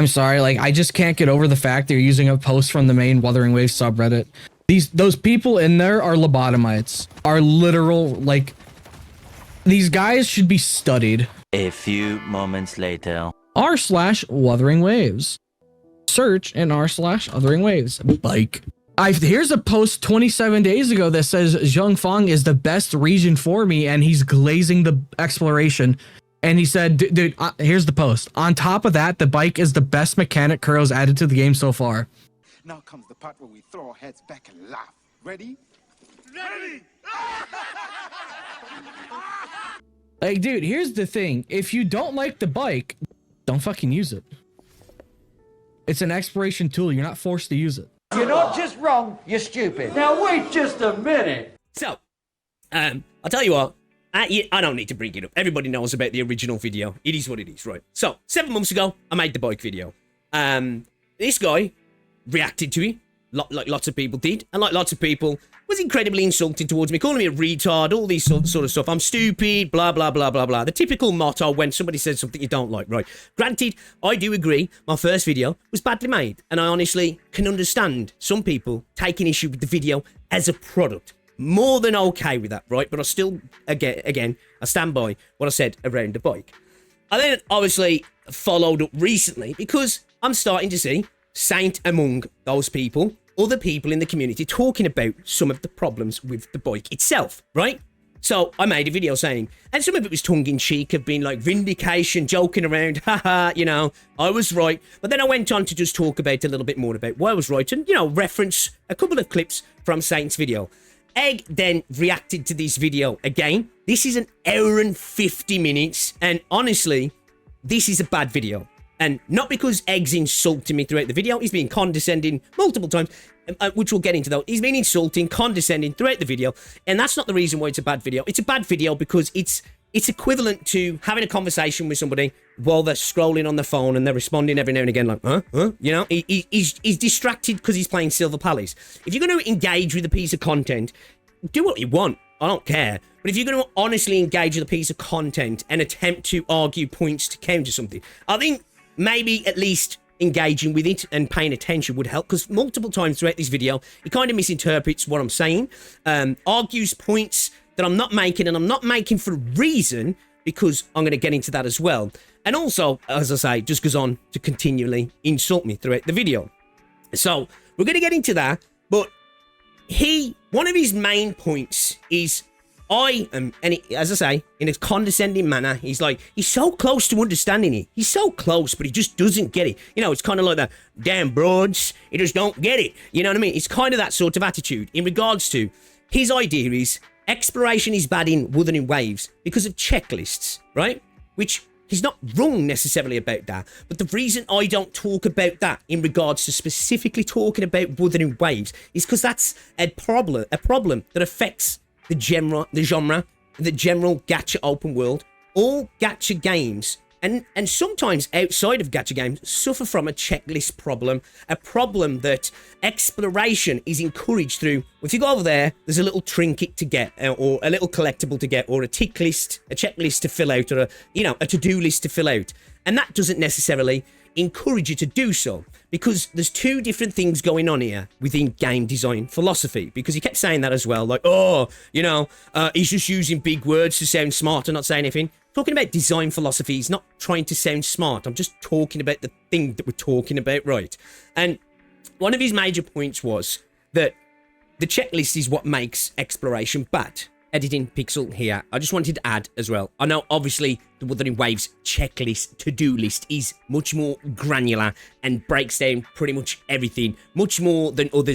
I'm sorry, like I just can't get over the fact they're using a post from the main Wuthering Waves subreddit. Those people in there are lobotomites. Are literal, like, these guys should be studied. A few moments later. r/Wuthering Waves. Search in r/Wuthering Waves. Bike. Here's a post 27 days ago that says Zhongfang is the best region for me, and he's glazing the exploration. And he said, dude, here's the post. On top of that, the bike is the best mechanic Kuro's added to the game so far. Now comes the part where we throw our heads back and laugh. Ready? Ready! Like, dude, here's the thing. If you don't like the bike, don't fucking use it. It's an exploration tool. You're not forced to use it. You're not just wrong, you're stupid. Now wait just a minute. So, I'll tell you what. I don't need to bring it up. Everybody knows about the original video. It is what it is, right? So, 7 months ago, I made the bike video. This guy reacted to it, like lots of people did, and like lots of people, was incredibly insulting towards me, calling me a retard, all these sort of stuff. I'm stupid, blah, blah, blah, blah, blah. The typical motto when somebody says something you don't like, right? Granted, I do agree, my first video was badly made, and I honestly can understand some people taking issue with the video as a product. More than okay with that, right? But I still, again, I stand by what I said around the bike. I then obviously followed up recently because I'm starting to see Saint among those people, other people in the community talking about some of the problems with the bike itself, right? So I made a video saying, and some of it was tongue-in-cheek, of being like vindication, joking around, haha, you know, I was right. But then I went on to just talk about a little bit more about why I was right and, you know, reference a couple of clips from Saint's video. Egg then reacted to this video again. This is an hour and 50 minutes, and honestly, this is a bad video. And not because Egg's insulting me throughout the video. He's been condescending multiple times, which we'll get into though. He's been insulting, condescending throughout the video, and that's not the reason why it's a bad video. It's a bad video because it's equivalent to having a conversation with somebody while they're scrolling on the phone and they're responding every now and again like, huh? You know, he's distracted because he's playing Silver Palace. If you're going to engage with a piece of content, do what you want. I don't care. But if you're going to honestly engage with a piece of content and attempt to argue points to counter something, I think maybe at least engaging with it and paying attention would help, because multiple times throughout this video, he kind of misinterprets what I'm saying, argues points that I'm not making, and I'm not making for a reason, because I'm going to get into that as well. And also, as I say, just goes on to continually insult me throughout the video. So, we're going to get into that, but one of his main points is, as I say, in a condescending manner, he's so close to understanding it. He's so close, but he just doesn't get it. You know, it's kind of like that, damn broads, he just don't get it. You know what I mean? It's kind of that sort of attitude in regards to his idea is exploration is bad in Wuthering Waves because of checklists, right? Which he's not wrong necessarily about that. But the reason I don't talk about that in regards to specifically talking about Wuthering Waves is because that's a problem that affects the genre, the general gacha open world. All gacha games, and sometimes outside of gacha games, suffer from a checklist problem. A problem that exploration is encouraged through. If you go over there, there's a little trinket to get, or a little collectible to get, or a tick list, a checklist to fill out, or a to-do list to fill out. And that doesn't necessarily encourage you to do so, because there's two different things going on here within game design philosophy, because he kept saying that as well, like, oh, you know, he's just using big words to sound smart and not saying anything. Talking about design philosophy, he's not trying to sound smart. I'm just talking about the thing that we're talking about, right? And one of his major points was that the checklist is what makes exploration bad. Editing pixel here. I just wanted to add as well. I know obviously the Wuthering Waves checklist to-do list is much more granular and breaks down pretty much everything, much more than other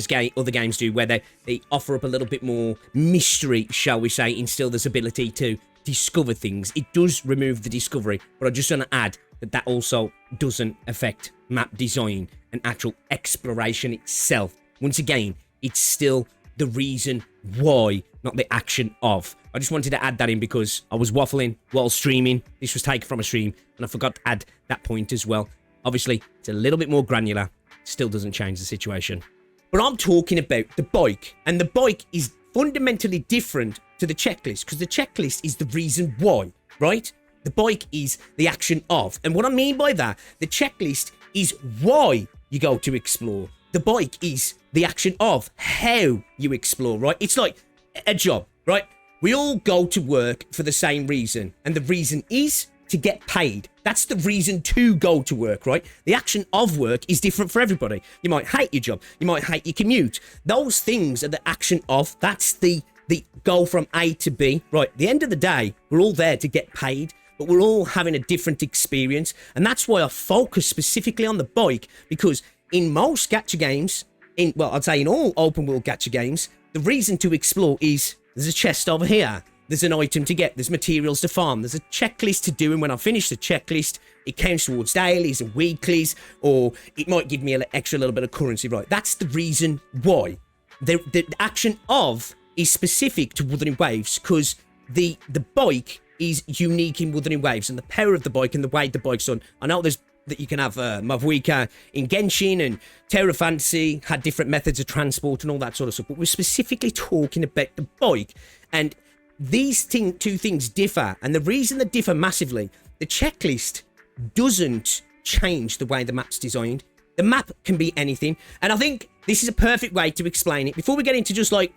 games do, where they offer up a little bit more mystery, shall we say, instill this ability to discover things. It does remove the discovery, but I just want to add that also doesn't affect map design and actual exploration itself. Once again, it's still the reason why, not the action of. I just wanted to add that in because I was waffling while streaming. This was taken from a stream, and I forgot to add that point as well. Obviously, it's a little bit more granular. Still doesn't change the situation. But I'm talking about the bike, and the bike is fundamentally different to the checklist, because the checklist is the reason why, right? The bike is the action of. And what I mean by that, the checklist is why you go to explore. The bike is the action of how you explore, right? It's like a job, right? We all go to work for the same reason, and the reason is to get paid. That's the reason to go to work, right? The action of work is different for everybody. You might hate your job. You might hate your commute. Those things are the action of. That's the go from A to B, right? At the end of the day, we're all there to get paid, but we're all having a different experience. And that's why I focus specifically on the bike, because in most gacha games, I'd say in all open world gacha games, the reason to explore is there's a chest over here. There's an item to get. There's materials to farm. There's a checklist to do. And when I finish the checklist, it counts towards dailies and weeklies, or it might give me an extra little bit of currency, right? That's the reason why. The action of is specific to Wuthering Waves, because the bike is unique in Wuthering Waves, and the power of the bike and the way the bike's done. I know there's that you can have Mavuika in Genshin, and Terra Fantasy had different methods of transport and all that sort of stuff, but we're specifically talking about the bike. And these two things differ, and the reason they differ massively, the checklist doesn't change the way the map's designed. The map can be anything, and I think this is a perfect way to explain it. Before we get into just like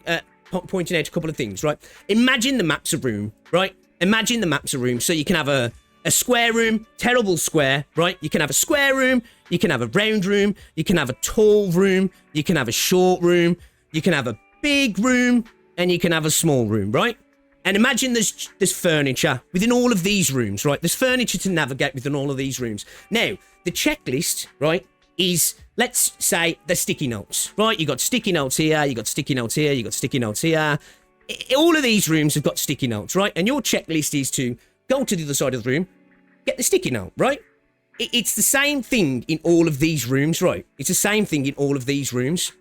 pointing out a couple of things, right? Imagine the map's a room, right? Imagine the map's a room, so you can have a square room, terrible square, right? You can have a square room, you can have a round room, you can have a tall room, you can have a short room, you can have a big room, and you can have a small room, right? And imagine there's furniture within all of these rooms, right? There's furniture to navigate within all of these rooms. Now, the checklist, right, is, let's say, the sticky notes, right? You got sticky notes here, you got sticky notes here, you got sticky notes here. All of these rooms have got sticky notes, right? And your checklist is to go to the other side of the room, get the sticky note, right? It's the same thing in all of these rooms, right? It's the same thing in all of these rooms.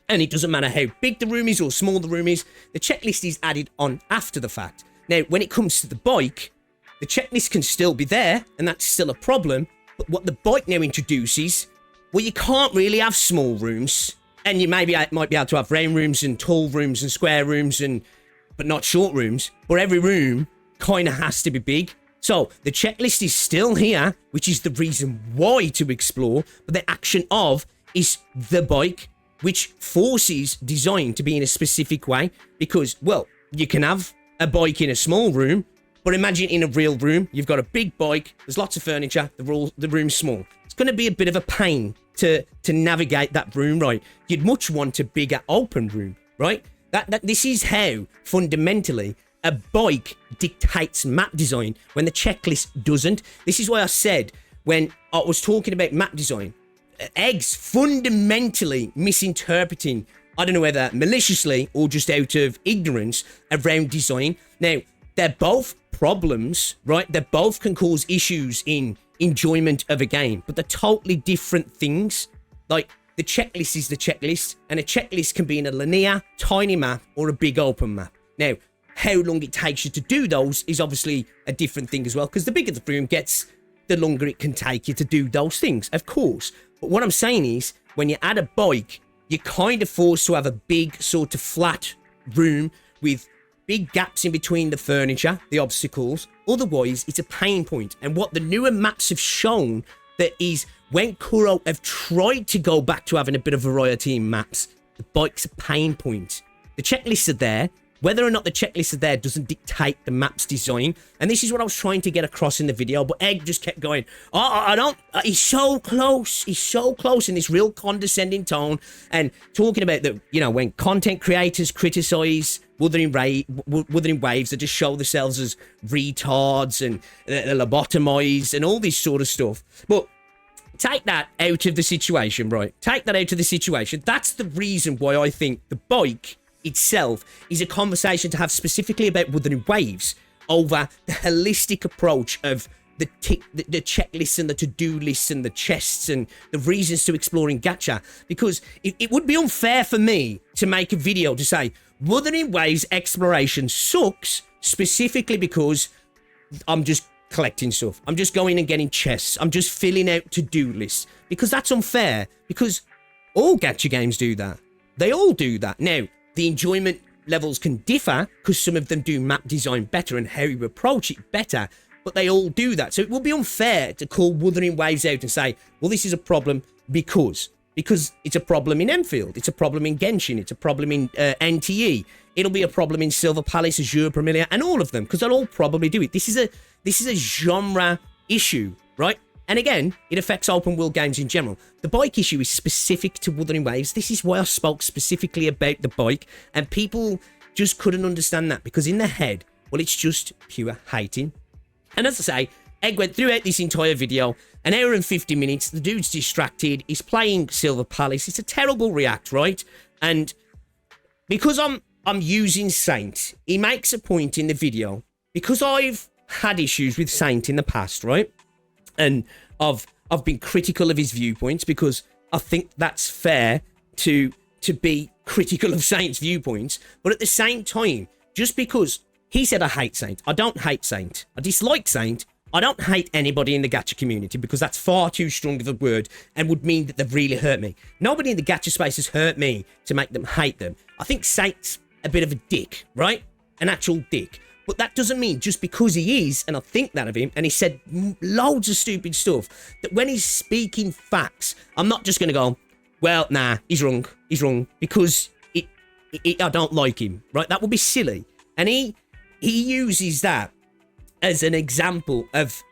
And it doesn't matter how big the room is or small the room is, the checklist is added on after the fact. Now, when it comes to the bike, the checklist can still be there, and that's still a problem. But what the bike now introduces, well, you can't really have small rooms, and you might be able to have round rooms and tall rooms and square rooms, but not short rooms. But every room kind of has to be big. So the checklist is still here, which is the reason why to explore, but the action of is the bike, which forces design to be in a specific way, because, well, you can have a bike in a small room, but imagine in a real room, you've got a big bike, there's lots of furniture, the room's small. It's going to be a bit of a pain to navigate that room, right? You'd much want a bigger open room, right? This is how, fundamentally, a bike dictates map design when the checklist doesn't. This is why I said, when I was talking about map design, Eggs fundamentally misinterpreting, I don't know whether maliciously or just out of ignorance, around design. Now, they're both problems, right? They both can cause issues in enjoyment of a game, but they're totally different things. Like, the checklist is the checklist, and a checklist can be in a linear, tiny map or a big open map. Now, how long it takes you to do those is obviously a different thing as well, because the bigger the room gets, the longer it can take you to do those things, of course. But what I'm saying is, when you add a bike, you're kind of forced to have a big sort of flat room with big gaps in between the furniture, the obstacles. Otherwise, it's a pain point. And what the newer maps have shown, that is, when Kuro have tried to go back to having a bit of variety in maps, the bike's a pain point. The checklists are there. Whether or not the checklists are there doesn't dictate the map's design. And this is what I was trying to get across in the video, but Egg just kept going, I don't, he's so close in this real condescending tone, and talking about the, you know, when content creators criticize Wuthering Waves, they just show themselves as retards and lobotomized and all this sort of stuff. But take that out of the situation, right? Take that out of the situation. That's the reason why I think the bike itself is a conversation to have specifically about Wuthering Waves over the holistic approach of the checklists and the to-do lists and the chests and the reasons to exploring gacha. Because it would be unfair for me to make a video to say Wuthering Waves exploration sucks specifically because I'm just collecting stuff. I'm just going and getting chests. I'm just filling out to-do lists. Because that's unfair. Because all gacha games do that. They all do that. Now, the enjoyment levels can differ because some of them do map design better and how you approach it better. but they all do that. So it would be unfair to call Wuthering Waves out and say, well, this is a problem because it's a problem in Enfield, it's a problem in Genshin, it's a problem in NTE, it'll be a problem in Silver Palace, Azure Premier, and all of them, because they'll all probably do it. This is a genre issue, right? And again, it affects open world games in general. The bike issue is specific to Wuthering Waves. This is why I spoke specifically about the bike, and people just couldn't understand that, because in their head, well, it's just pure hating. And as I say, Egg went throughout this entire video, an hour and 50 minutes, the dude's distracted, he's playing Silver Palace, it's a terrible react, right? And because I'm using Saint, he makes a point in the video, because I've had issues with Saint in the past, right? And I've been critical of his viewpoints, because I think that's fair to be critical of Saint's viewpoints. But at the same time, just because he said I hate Saint, I don't hate Saint. I dislike Saint. I don't hate anybody in the gacha community, because that's far too strong of a word and would mean that they've really hurt me. Nobody in the gacha space has hurt me to make them hate them. I think Saint's a bit of a dick, right? An actual dick. But that doesn't mean just because he is, and I think that of him, and he said loads of stupid stuff, that when he's speaking facts, I'm not just going to go, well, nah, he's wrong, because I don't like him, right? That would be silly. And he uses that as an example of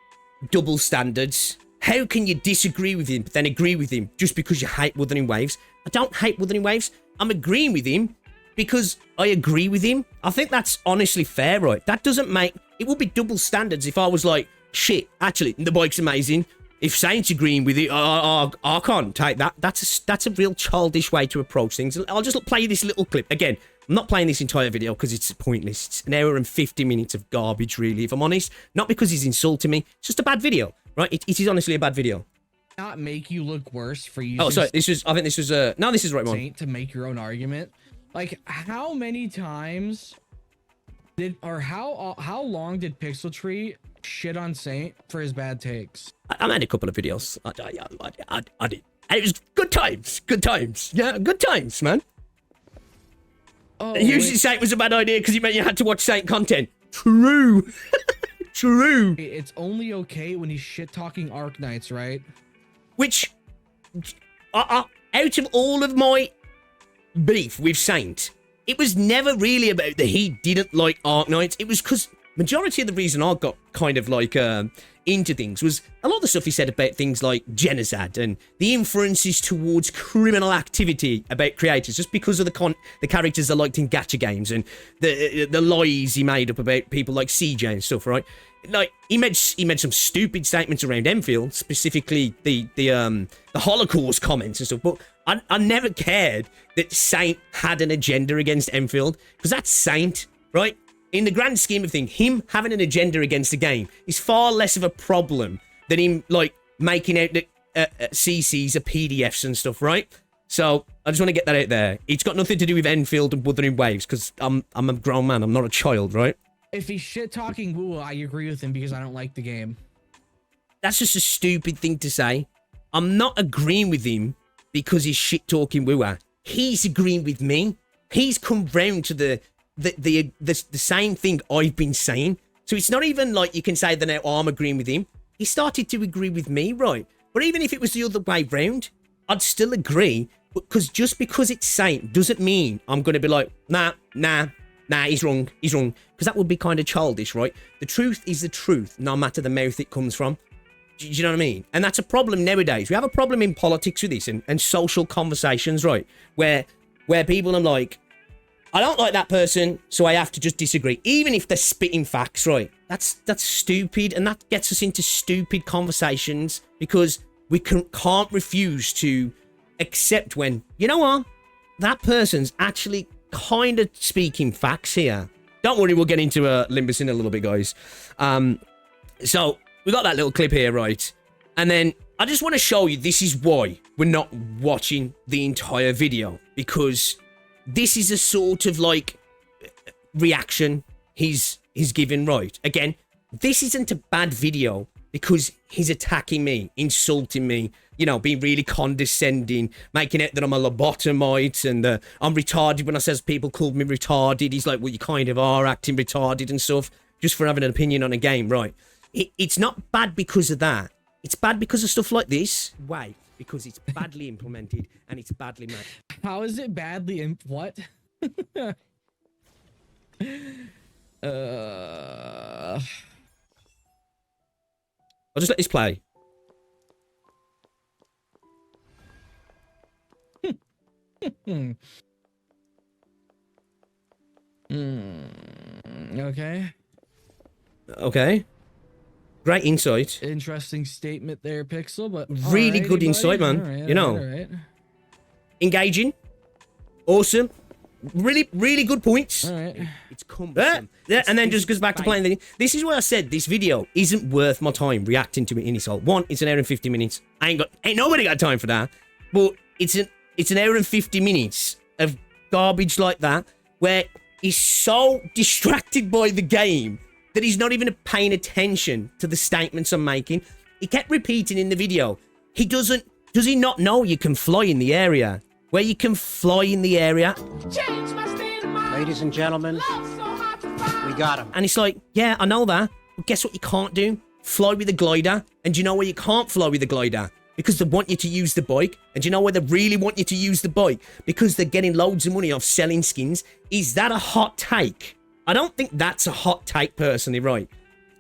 double standards. How can you disagree with him, but then agree with him just because you hate Wuthering Waves? I don't hate Wuthering Waves. I'm agreeing with him because I agree with him. I think that's honestly fair, right? That doesn't make... It would be double standards if I was like, shit, actually, the bike's amazing. If Saint's agreeing with it, I can't take that. That's a real childish way to approach things. I'll just play this little clip. Again, I'm not playing this entire video because it's pointless. It's an hour and 50 minutes of garbage, really, if I'm honest. Not because he's insulting me. It's just a bad video, right? It is honestly a bad video. Not make you look worse for using... Oh, sorry. I think this was... No, this is the right one. Saint to make your own argument. Like, how many times did... Or how long did Pixel Tree shit on Saint for his bad takes? I made a couple of videos. I did. And it was good times. Good times. Yeah, good times, man. Oh, Usually Saint was a bad idea because it meant you had to watch Saint content. True. True. It's only okay when he's shit-talking Arknights, right? Which, out of all of my beef with Saint, it was never really about that he didn't like Arknights. It was because majority of the reason I got kind of like into things was a lot of the stuff he said about things like genocide and the inferences towards criminal activity about creators just because of the characters I liked in gacha games and the lies he made up about people like CJ and stuff, right? Like he made some stupid statements around Enfield, specifically the Holocaust comments and stuff, but I never cared that Saint had an agenda against Enfield, because that's Saint, right? In the grand scheme of things, him having an agenda against the game is far less of a problem than him, like, making out the CCs or PDFs and stuff, right? So, I just want to get that out there. It's got nothing to do with Enfield and Wuthering Waves, because I'm a grown man, I'm not a child, right? If he's shit-talking Woo, I agree with him because I don't like the game. That's just a stupid thing to say. I'm not agreeing with him because he's shit-talking Woo. He's agreeing with me. He's come round to the same thing I've been saying. So it's not even like you can say that now I'm agreeing with him. He started to agree with me, right? But even if it was the other way round, I'd still agree. Because just because it's Saint doesn't mean I'm going to be like, nah, he's wrong. Because that would be kind of childish, right? The truth is the truth, no matter the mouth it comes from. Do you know what I mean? And that's a problem nowadays. We have a problem in politics with this and social conversations, right? Where people are like, I don't like that person, so I have to just disagree. Even if they're spitting facts, right? That's stupid, and that gets us into stupid conversations because we can't refuse to accept when, you know what? That person's actually kind of speaking facts here. Don't worry, we'll get into Limbus in a little bit, guys. So, we got that little clip here, right? And then, I just want to show you this is why we're not watching the entire video. Because this is a sort of like reaction he's giving, right? Again, this isn't a bad video because he's attacking me, insulting me, you know, being really condescending, making it that I'm a lobotomite and I'm retarded when I says people called me retarded. He's like, well, you kind of are acting retarded and stuff just for having an opinion on a game, right? It's not bad because of that. It's bad because of stuff like this. Why? Because it's badly implemented and it's badly made. How is it badly in what? I'll just let this play. Okay. Okay. Great insight. Interesting statement there, Pixel, but Really alrighty, good insight, buddy. man. Alright, You know. alright. Engaging. Awesome. Really, really good points. Alright. It's cumbersome. Yeah, and then just goes back to playing the... This is why I said this video isn't worth my time reacting to it in its whole. One, it's an hour and 50 minutes. Ain't nobody got time for that. But it's an hour and 50 minutes of garbage like that where he's so distracted by the game that he's not even paying attention to the statements I'm making. He kept repeating in the video. Does he not know you can fly in the area? Where you can fly in the area. Ladies and gentlemen, we got him. And it's like, yeah, I know that. But guess what you can't do? Fly with a glider. And do you know where you can't fly with a glider? Because they want you to use the bike. And do you know where they really want you to use the bike? Because they're getting loads of money off selling skins. Is that a hot take? I don't think that's a hot take, personally, right?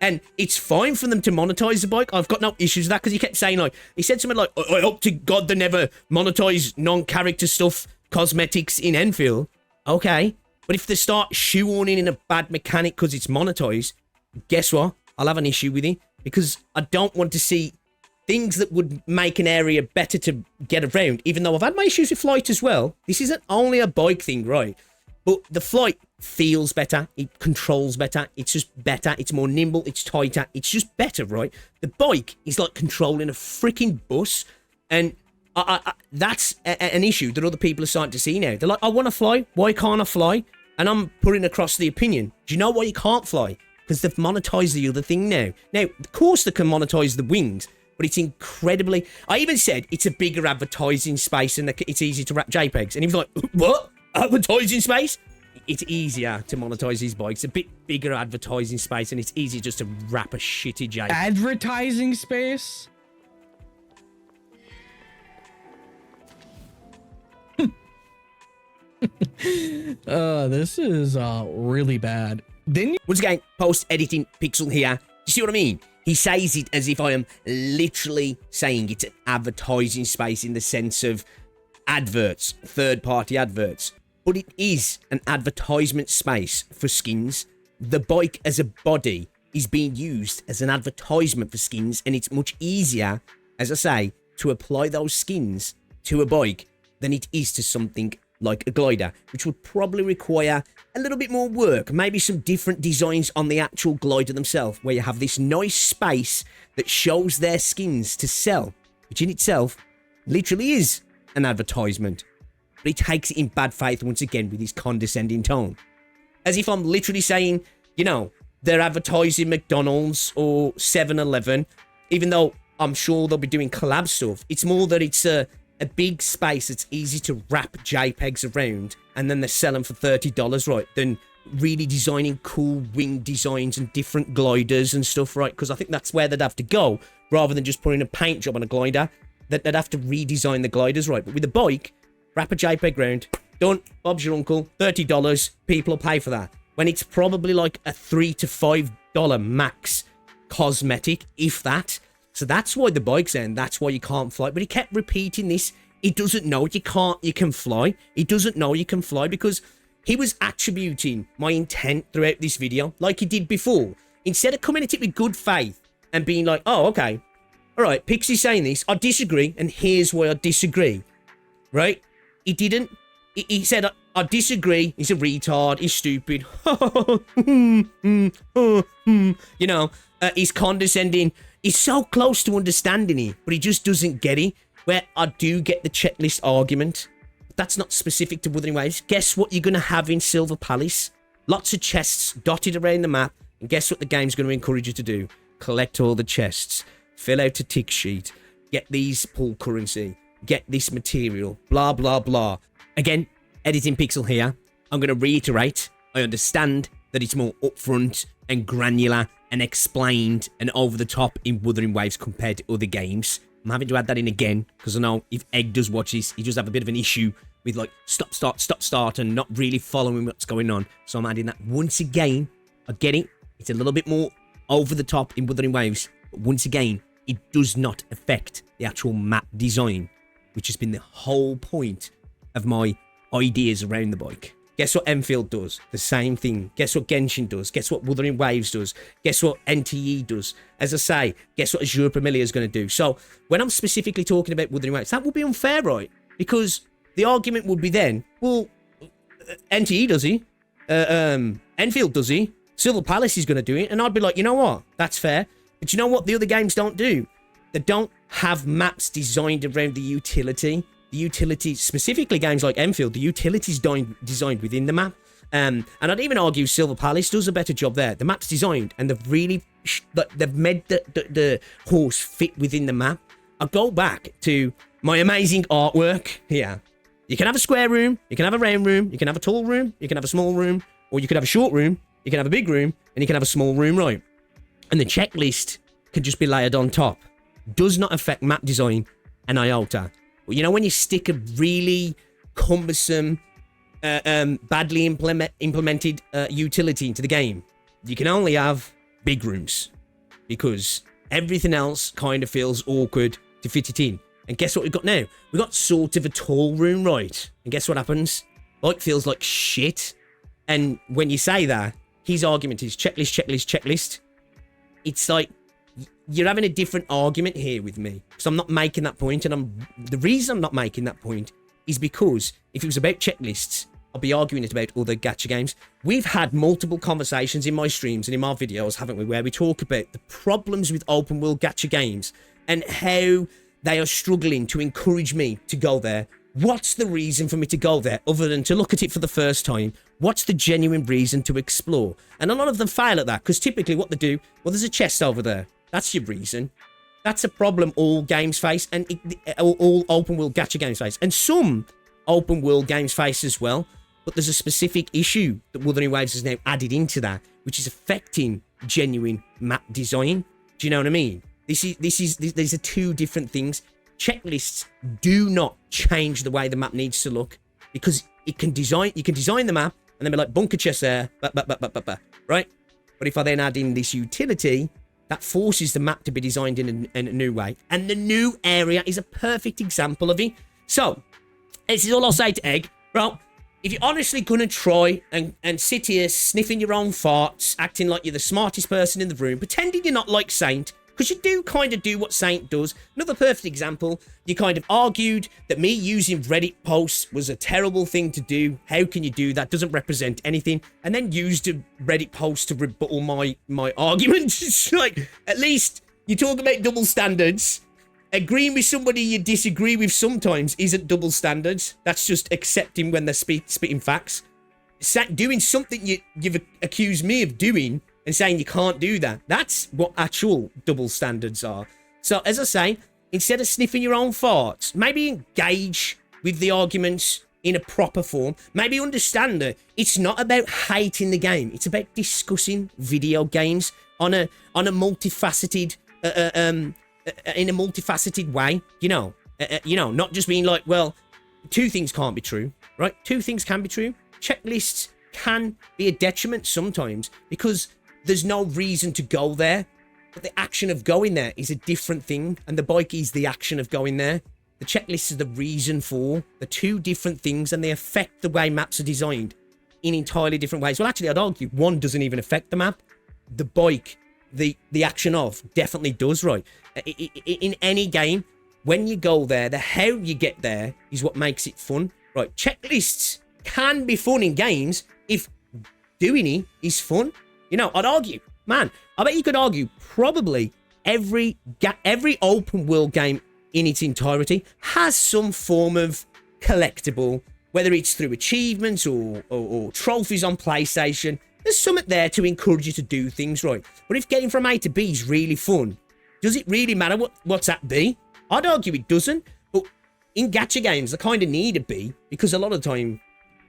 And it's fine for them to monetize the bike. I've got no issues with that because he kept saying, like, he said something like, I hope to God they never monetize non-character stuff, cosmetics in Enfield. Okay. But if they start shoehorning in a bad mechanic because it's monetized, guess what? I'll have an issue with it because I don't want to see things that would make an area better to get around, even though I've had my issues with flight as well. This isn't only a bike thing, right? But the flight feels better, it controls better, it's just better, it's more nimble, it's tighter, it's just better, right? The bike is like controlling a freaking bus, and that's an issue that other people are starting to see now. They're like, I want to fly, why can't I fly? And I'm putting across the opinion, do you know why you can't fly? Because they've monetized the other thing now. Now, of course they can monetize the wings, but it's incredibly... I even said it's a bigger advertising space and it's easy to wrap JPEGs. And he was like, what? Advertising space? It's easier to monetize these bikes. A bit bigger advertising space and it's easier just to wrap a shitty JPEG. Advertising space? This is really bad. Then Once again, post-editing Pixel here. Do you see what I mean? He says it as if I am literally saying it's an advertising space in the sense of adverts, third-party adverts. But it is an advertisement space for skins. The bike as a body is being used as an advertisement for skins, and it's much easier, as I say, to apply those skins to a bike than it is to something like a glider, which would probably require a little bit more work, maybe some different designs on the actual glider themselves, where you have this nice space that shows their skins to sell, which in itself literally is an advertisement. But he takes it in bad faith once again with his condescending tone. As if I'm literally saying, you know, they're advertising McDonald's or 7-Eleven, even though I'm sure they'll be doing collab stuff. It's more that it's a big space that's easy to wrap JPEGs around and then they sell them for $30, right? Than really designing cool wing designs and different gliders and stuff, right? Because I think that's where they'd have to go rather than just putting a paint job on a glider. They'd have to redesign the gliders, right? But with a bike, wrap a JPEG round, done, Bob's your uncle, $30, people will pay for that. When it's probably like a $3 to $5 max cosmetic, if that. So that's why the bike's there, and that's why you can't fly. But he kept repeating this. He doesn't know you can fly. He doesn't know you can fly because he was attributing my intent throughout this video like he did before. Instead of coming at it with good faith and being like, oh, okay, all right, Pixie's saying this, I disagree, and here's why I disagree, right? He didn't. He said, I disagree, he's a retard, he's stupid, you know, he's condescending. He's so close to understanding it, but he just doesn't get it. Where I do get the checklist argument. That's not specific to Wuthering Waves. Guess what you're going to have in Silver Palace? Lots of chests dotted around the map. And guess what the game's going to encourage you to do? Collect all the chests. Fill out a tick sheet. Get these pool currency. Get this material. Blah, blah, blah. Again, editing Pixel here. I'm going to reiterate. I understand that it's more upfront and granular and explained and over the top in Wuthering Waves compared to other games. I'm having to add that in again because I know if Egg does watch this, he does have a bit of an issue with like stop, start, and not really following what's going on. So I'm adding that once again. I get it. It's a little bit more over the top in Wuthering Waves. But once again, it does not affect the actual map design, which has been the whole point of my ideas around the bike. Guess what Enfield does? The same thing. Guess what Genshin does? Guess what Wuthering Waves does? Guess what NTE does? As I say, guess what Azure Premier is going to do? So when I'm specifically talking about Wuthering Waves, that would be unfair, right? Because the argument would be then, well, NTE does he? Enfield does he? Silver Palace is going to do it. And I'd be like, you know what? That's fair. But you know what the other games don't do? They don't have maps designed around the utility. The utility, specifically games like Enfield, the utility is designed within the map. And I'd even argue Silver Palace does a better job there. The map's designed and they've really, they've made the horse fit within the map. I go back to my amazing artwork here. You can have a square room, you can have a round room, you can have a tall room, you can have a small room, or you could have a short room, you can have a big room, and you can have a small room, right? And the checklist can just be layered on top. Does not affect map design an iota. But you know when you stick a really cumbersome, badly implemented utility into the game, you can only have big rooms because everything else kind of feels awkward to fit it in. And guess what we've got now? We've got sort of a tall room, right? And guess what happens? Like feels like shit. And when you say that, his argument is checklist. It's like you're having a different argument here with me. So I'm not making that point. And the reason I'm not making that point is because if it was about checklists, I'll be arguing it about other gacha games. We've had multiple conversations in my streams and in my videos, haven't we, where we talk about the problems with open world gacha games and how they are struggling to encourage me to go there. What's the reason for me to go there other than to look at it for the first time? What's the genuine reason to explore? And a lot of them fail at that because typically what they do, well, there's a chest over there. That's your reason. That's a problem all games face and all open world gacha games face. And some open world games face as well. But there's a specific issue that Wuthering Waves has now added into that, which is affecting genuine map design. Do you know what I mean? These are two different things. Checklists do not change the way the map needs to look because you can design the map and then be like bunker chest there, right? But if I then add in this utility, that forces the map to be designed in a new way. And the new area is a perfect example of it. So, this is all I'll say to Egg. Well, if you're honestly going to try and sit here sniffing your own farts, acting like you're the smartest person in the room, pretending you're not like Saint, because you do kind of do what Saint does. Another perfect example, you kind of argued that me using Reddit posts was a terrible thing to do. How can you do that? Doesn't represent anything. And then used a Reddit post to rebuttal my argument. It's like, at least you talk about double standards. Agreeing with somebody you disagree with sometimes isn't double standards. That's just accepting when they're spitting facts. Doing something you've accused me of doing and saying you can't do that. That's what actual double standards are. So, as I say, instead of sniffing your own farts, maybe engage with the arguments in a proper form. Maybe understand that it's not about hating the game. It's about discussing video games on a multifaceted, in a multifaceted way. You know, not just being like, well, two things can't be true, right? Two things can be true. Checklists can be a detriment sometimes because there's no reason to go there, but the action of going there is a different thing, and the bike is the action of going there. The checklist is the reason for the two different things, and they affect the way maps are designed in entirely different ways. Well, actually, I'd argue one doesn't even affect the map. The bike, the action of, definitely does, right? In any game, when you go there, the how you get there is what makes it fun, right? Checklists can be fun in games if doing it is fun. You know, I'd argue, man, I bet you could argue probably every open world game in its entirety has some form of collectible, whether it's through achievements or trophies on PlayStation. There's something there to encourage you to do things right. But if getting from A to B is really fun, does it really matter what's at B? I'd argue it doesn't. But in gacha games, they kind of need a B because a lot of the time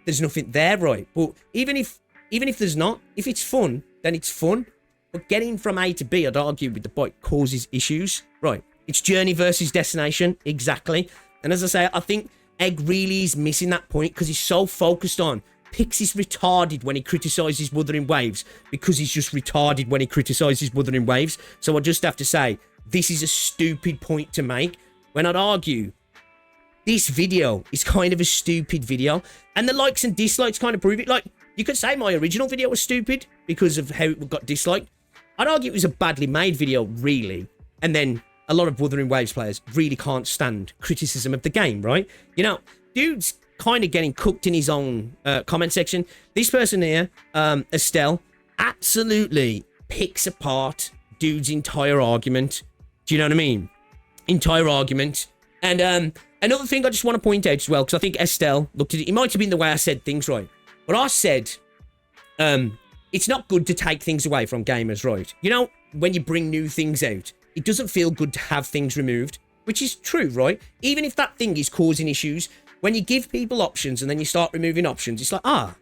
there's nothing there, right? But even if Even if there's not, if it's fun, then it's fun. But getting from A to B, I'd argue with the bike causes issues. Right. It's journey versus destination. Exactly. And as I say, I think Egg really is missing that point because he's so focused on Pixie's retarded when he criticises Wuthering Waves because he's just retarded when he criticises Wuthering Waves. So I just have to say, this is a stupid point to make when I'd argue this video is kind of a stupid video. And the likes and dislikes kind of prove it. Like, you could say my original video was stupid because of how it got disliked. I'd argue it was a badly made video, really. And then a lot of Wuthering Waves players really can't stand criticism of the game, right? You know, dude's kind of getting cooked in his own comment section. This person here, Estelle, absolutely picks apart dude's entire argument. Do you know what I mean? Entire argument. And another thing I just want to point out as well, because I think Estelle looked at it. It might have been the way I said things, right? But I said, it's not good to take things away from gamers, right? You know, when you bring new things out, it doesn't feel good to have things removed, which is true, right? Even if that thing is causing issues, when you give people options and then you start removing options, it's like,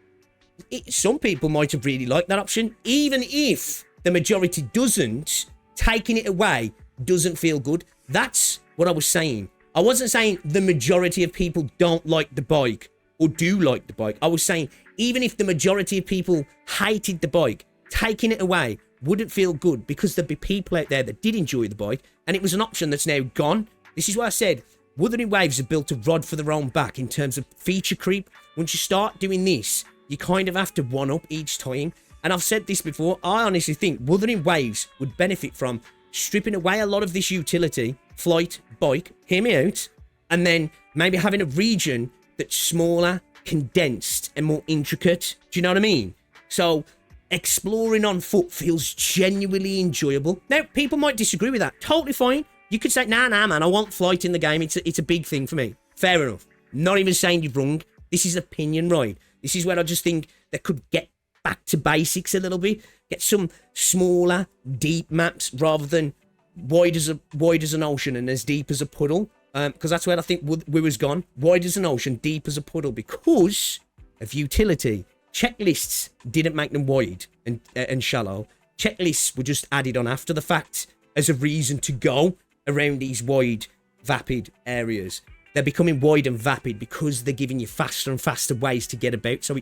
some people might have really liked that option. Even if the majority doesn't, taking it away doesn't feel good. That's what I was saying. I wasn't saying the majority of people don't like the bike or do like the bike. I was saying even if the majority of people hated the bike, taking it away wouldn't feel good because there'd be people out there that did enjoy the bike and it was an option that's now gone. This is why I said Wuthering Waves have built a rod for their own back in terms of feature creep. Once you start doing this, you kind of have to one-up each time. And I've said this before, I honestly think Wuthering Waves would benefit from stripping away a lot of this utility, flight, bike, hear me out, and then maybe having a region that's smaller, condensed, and more intricate. Do you know what I mean? So exploring on foot feels genuinely enjoyable. Now, people might disagree with that. Totally fine. You could say, nah, man, I want flight in the game. It's a big thing for me. Fair enough. Not even saying you're wrong. This is opinion, right? This is where I just think they could get back to basics a little bit. Get some smaller, deep maps rather than wide as an ocean and as deep as a puddle. Because that's where I think we was gone. Wide as an ocean, deep as a puddle because of utility. Checklists didn't make them wide and shallow. Checklists were just added on after the fact as a reason to go around these wide, vapid areas. They're becoming wide and vapid because they're giving you faster and faster ways to get about. So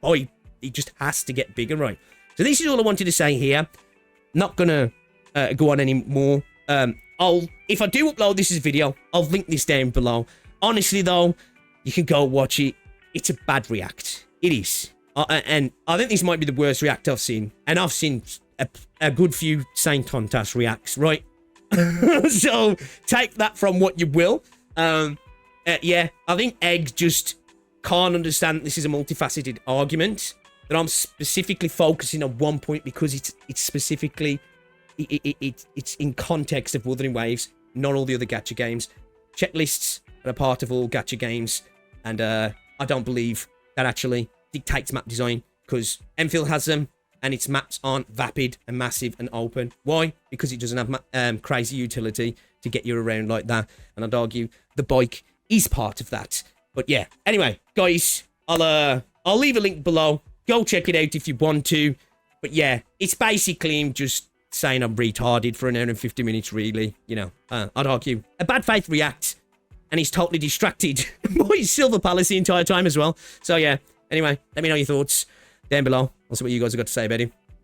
it just has to get bigger, right? So this is all I wanted to say here. Not gonna go on anymore. If I do upload this as a video, I'll link this down below. Honestly though, you can go watch it. It's a bad react. It is. And I think this might be the worst react I've seen. And I've seen a good few Saint Tontas reacts, right? So take that from what you will. Yeah, I think Egg just can't understand that this is a multifaceted argument. That I'm specifically focusing on one point because it's specifically it's in context of Wuthering Waves, not all the other gacha games. Checklists are a part of all gacha games, and I don't believe that actually dictates map design because Enfield has them and its maps aren't vapid and massive and open. Why? Because it doesn't have crazy utility to get you around like that. And I'd argue the bike is part of that. But yeah, anyway, guys, I'll leave a link below. Go check it out if you want to. But yeah, it's basically him just saying I'm retarded for an hour and 50 minutes, really. You know, I'd argue a bad faith react. And he's totally distracted by his Silver Palace the entire time as well. So yeah, anyway, let me know your thoughts down below. I'll see what you guys have got to say about him.